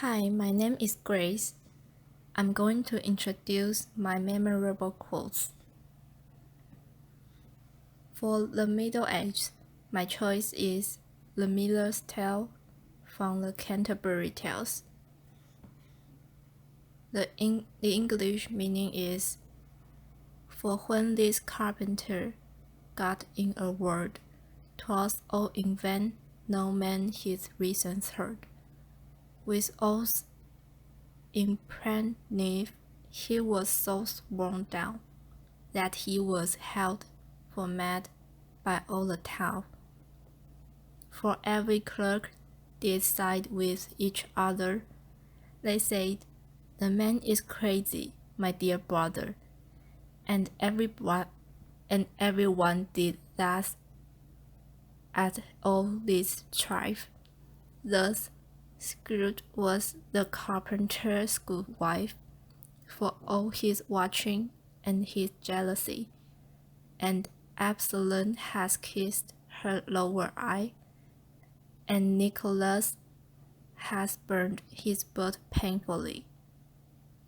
Hi, my name is Grace. I'm going to introduce my memorable quotes. For the Middle Ages, my choice is The Miller's Tale from the Canterbury Tales. The English meaning is, For when this carpenter got in a word, 'twas all in vain, no man his reasons heard. With oaths impregnated, he was so worn down, that he was held for mad by all the town. For every clerk did side with each other. They said, The man is crazy, my dear brother. And everyone did thus at all this strife. Thus Scrooge was the carpenter's good wife, for all his watching and his jealousy, and Absalom has kissed her lower eye, and Nicholas has burned his butt painfully.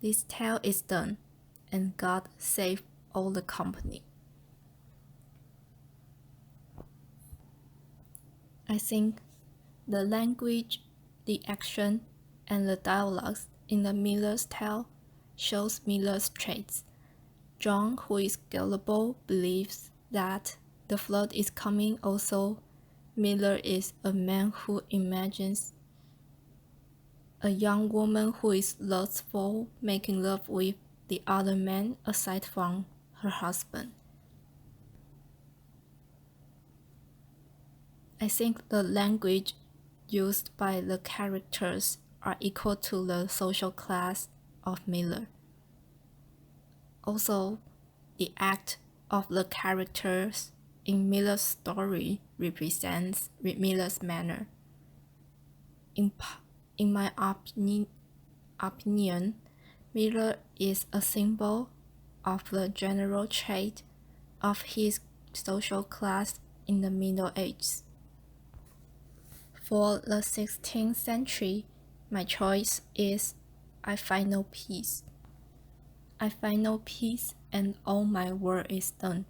This tale is done, and God save all the company. I think the language, the action, and the dialogues in the Miller's Tale shows Miller's traits. John, who is gullible, believes that the flood is coming. Also, Miller is a man who imagines a young woman who is lustful making love with the other man aside from her husband. I think the language used by the characters are equal to the social class of Miller. Also, the act of the characters in Miller's story represents Miller's manner. In my opinion, Miller is a symbol of the general trait of his social class in the Middle Ages. For the 16th century, my choice is I find no peace. I find no peace, and all my work is done.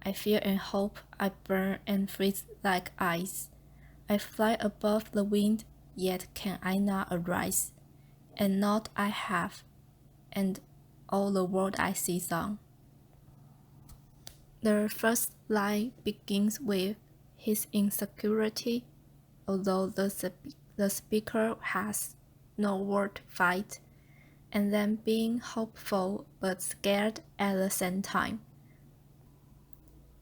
I fear and hope, I burn and freeze like ice. I fly above the wind, yet can I not arise, and naught I have, and all the world I seize on. The first line begins with his insecurity, although the speaker has no word to fight, and then being hopeful but scared at the same time.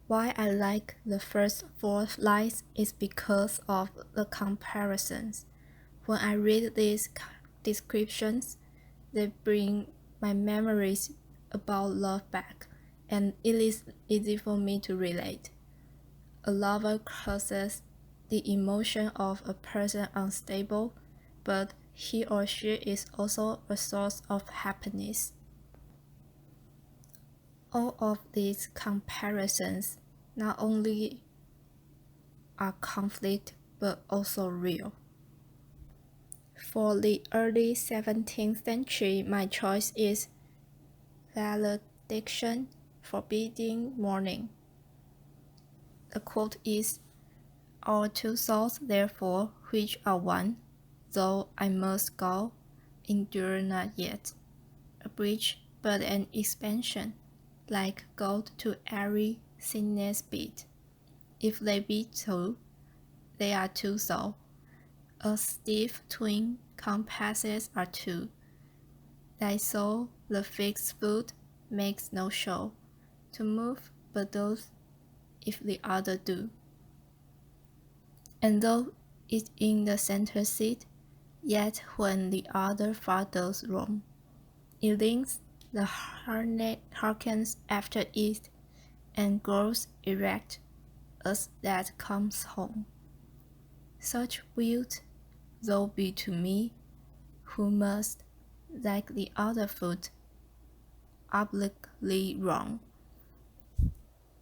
Why I like the first four lines is because of the comparisons. When I read these descriptions, they bring my memories about love back, and it is easy for me to relate. A lover causes the emotion of a person unstable, but he or she is also a source of happiness. All of these comparisons not only are conflict but also real. For the early 17th century, my choice is valediction, forbidding mourning. The quote is, Our two souls, therefore, which are one, though I must go, endure not yet. A breach, but an expansion, like gold to airy sickness beat. If they be two, they are two souls. A stiff twin compasses are two. Thy soul, the fixed foot, makes no show to move, but doth if the other do. And though it in the center seat, yet when the other far does roam, it leans, the hearkens after it, and grows erect as that comes home. Such wilt thou be to me, who must, like the other foot, obliquely wrong.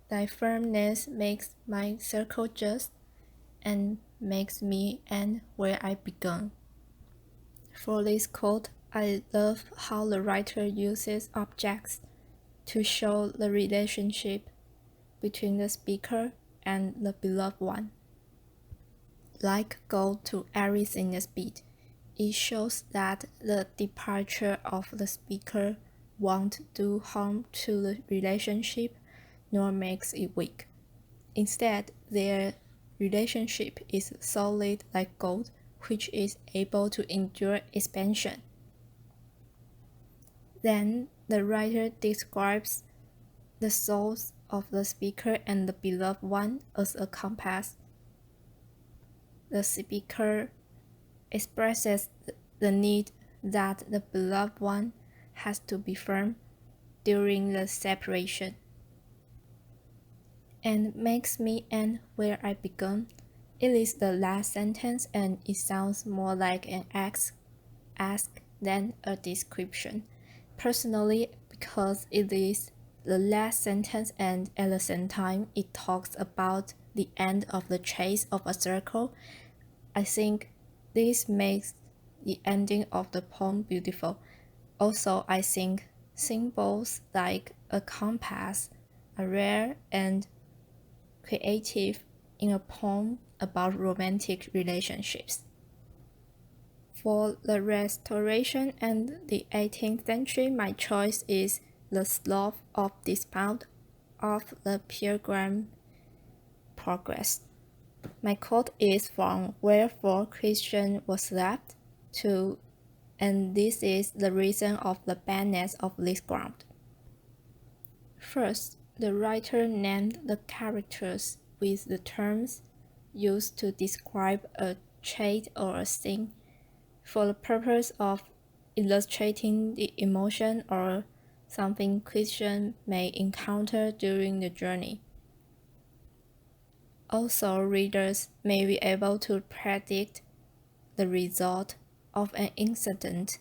Thy firmness makes my circle just, and makes me end where I begun. For this quote, I love how the writer uses objects to show the relationship between the speaker and the beloved one. Like gold to everything is beat, it shows that the departure of the speaker won't do harm to the relationship nor makes it weak. Instead, their relationship is solid like gold, which is able to endure expansion. Then the writer describes the souls of the speaker and the beloved one as a compass. The speaker expresses the need that the beloved one has to be firm during the separation, and makes me end where I began. It is the last sentence and it sounds more like an ask than a description. Personally, because it is the last sentence and at the same time it talks about the end of the chase of a circle, I think this makes the ending of the poem beautiful. Also, I think symbols like a compass are rare and creative in a poem about romantic relationships. For the Restoration and the 18th century, my choice is The Slough of Despair of the Pilgrim Progress. My quote is from Wherefore Christian was left to, and this is the reason of the badness of this ground. First, the writer named the characters with the terms used to describe a trait or a thing for the purpose of illustrating the emotion or something Christian may encounter during the journey. Also, readers may be able to predict the result of an incident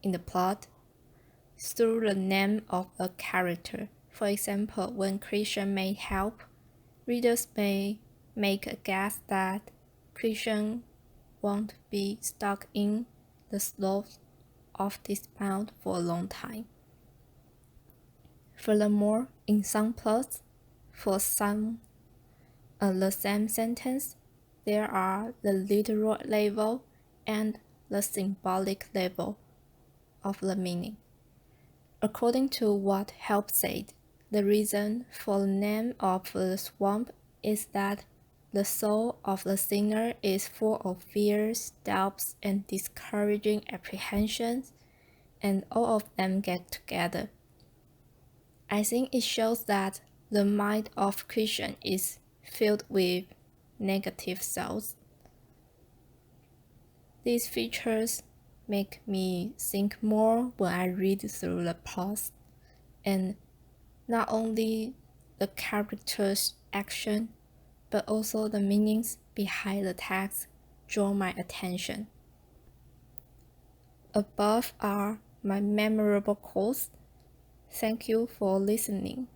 in the plot through the name of a character. For example, when Christian may help, readers may make a guess that Christian won't be stuck in the slough of despair for a long time. Furthermore, in some plots, for the same sentence, there are the literal level and the symbolic level of the meaning. According to what Help said, the reason for the name of the swamp is that the soul of the singer is full of fears, doubts, and discouraging apprehensions, and all of them get together. I think it shows that the mind of Christian is filled with negative thoughts. These features make me think more when I read through the plot, and not only the characters' action, but also the meanings behind the text draw my attention. Above are my memorable quotes. Thank you for listening.